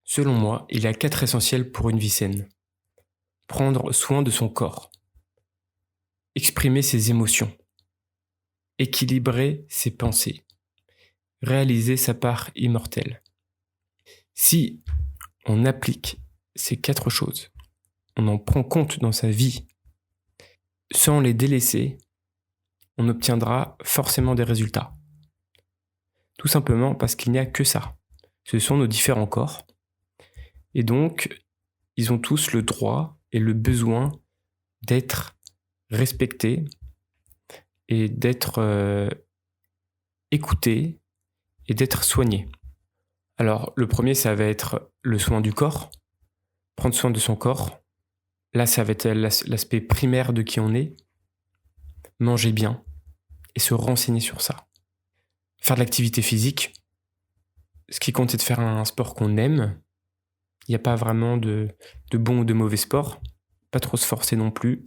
Selon moi, il y a 4 essentiels pour une vie saine. Prendre soin de son corps, exprimer ses émotions, équilibrer ses pensées, réaliser sa part immortelle. Si on applique ces 4 choses, on en prend compte dans sa vie, sans les délaisser, on obtiendra forcément des résultats. Tout simplement parce qu'il n'y a que ça. Ce sont nos différents corps. Et donc, ils ont tous le droit et le besoin d'être respectés et d'être écoutés et d'être soignés. Alors, le premier, ça va être le soin du corps, prendre soin de son corps. Là, ça va être l'aspect primaire de qui on est. Manger bien et se renseigner sur ça. Faire de l'activité physique. Ce qui compte, c'est de faire un sport qu'on aime. Il n'y a pas vraiment de bon ou de mauvais sport. Pas trop se forcer non plus.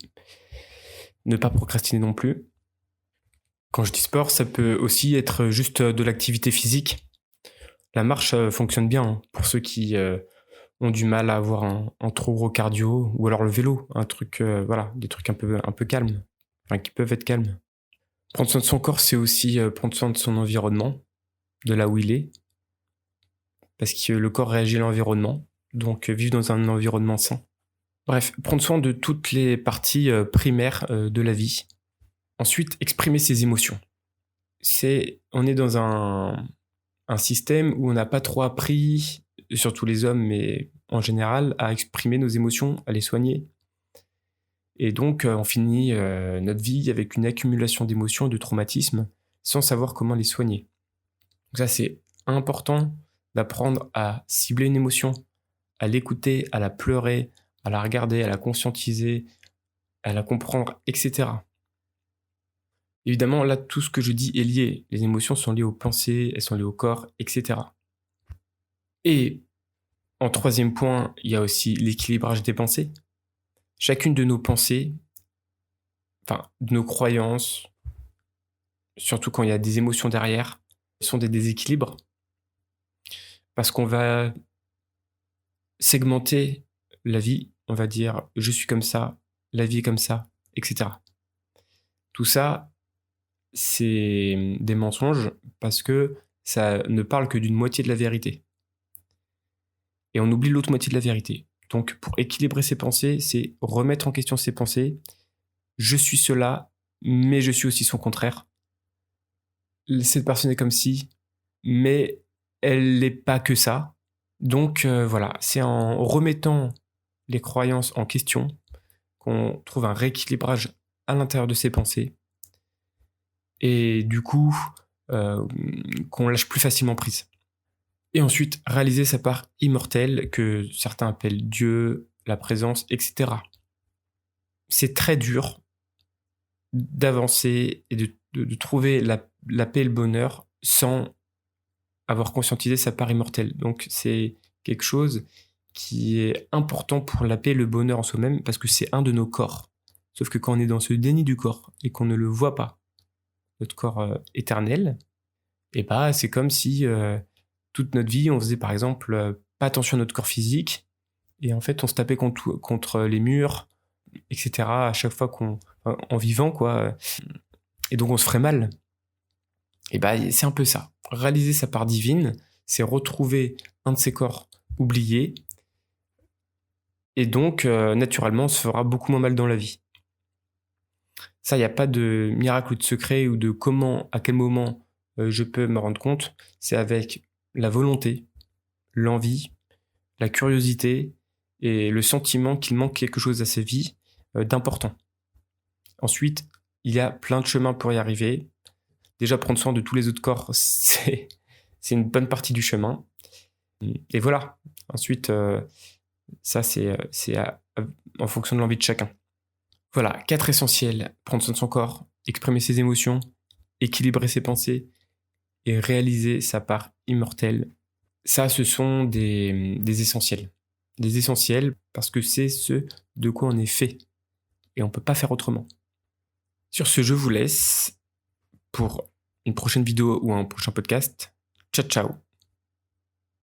Ne pas procrastiner non plus. Quand je dis sport, ça peut aussi être juste de l'activité physique. La marche fonctionne bien hein, pour ceux qui ont du mal à avoir un trop gros cardio, ou alors le vélo, un truc, des trucs un peu calmes, enfin qui peuvent être calmes. Prendre soin de son corps, c'est aussi prendre soin de son environnement, de là où il est, parce que le corps réagit à l'environnement, donc vivre dans un environnement sain. Bref, prendre soin de toutes les parties primaires de la vie. Ensuite, exprimer ses émotions. On est dans un système où on n'a pas trop appris, surtout les hommes, mais en général, à exprimer nos émotions, à les soigner. Et donc, on finit notre vie avec une accumulation d'émotions et de traumatismes sans savoir comment les soigner. Donc ça, c'est important d'apprendre à cibler une émotion, à l'écouter, à la pleurer, à la regarder, à la conscientiser, à la comprendre, etc. Évidemment, là, tout ce que je dis est lié. Les émotions sont liées aux pensées, elles sont liées au corps, etc. Et en troisième point, il y a aussi l'équilibrage des pensées. Chacune de nos pensées, de nos croyances, surtout quand il y a des émotions derrière, sont des déséquilibres. Parce qu'on va segmenter la vie, on va dire « je suis comme ça, la vie est comme ça », etc. Tout ça, c'est des mensonges parce que ça ne parle que d'une moitié de la vérité. Et on oublie l'autre moitié de la vérité. Donc, pour équilibrer ses pensées, c'est remettre en question ses pensées. Je suis cela, mais je suis aussi son contraire. Cette personne est comme ci, mais elle n'est pas que ça. Donc, voilà, c'est en remettant les croyances en question qu'on trouve un rééquilibrage à l'intérieur de ses pensées. Et du coup, qu'on lâche plus facilement prise. Et ensuite, réaliser sa part immortelle, que certains appellent Dieu, la présence, etc. C'est très dur d'avancer et de trouver la paix et le bonheur sans avoir conscientisé sa part immortelle. Donc c'est quelque chose qui est important pour la paix et le bonheur en soi-même, parce que c'est un de nos corps. Sauf que quand on est dans ce déni du corps et qu'on ne le voit pas, notre corps éternel, et c'est comme si toute notre vie, on faisait par exemple pas attention à notre corps physique, et en fait on se tapait contre les murs, etc. à chaque fois en vivant, quoi. Et donc on se ferait mal. Et c'est un peu ça. Réaliser sa part divine, c'est retrouver un de ses corps oubliés, et donc naturellement on se fera beaucoup moins mal dans la vie. Ça, il n'y a pas de miracle ou de secret ou de comment, à quel moment je peux me rendre compte. C'est avec la volonté, l'envie, la curiosité et le sentiment qu'il manque quelque chose à sa vie d'important. Ensuite, il y a plein de chemins pour y arriver. Déjà, prendre soin de tous les autres corps, c'est une bonne partie du chemin. Et voilà. Ensuite, ça, c'est en fonction de l'envie de chacun. Voilà, 4 essentiels. Prendre soin de son corps, exprimer ses émotions, équilibrer ses pensées et réaliser sa part immortelle. Ça, ce sont des essentiels. Des essentiels parce que c'est ce de quoi on est fait. Et on ne peut pas faire autrement. Sur ce, je vous laisse pour une prochaine vidéo ou un prochain podcast. Ciao, ciao.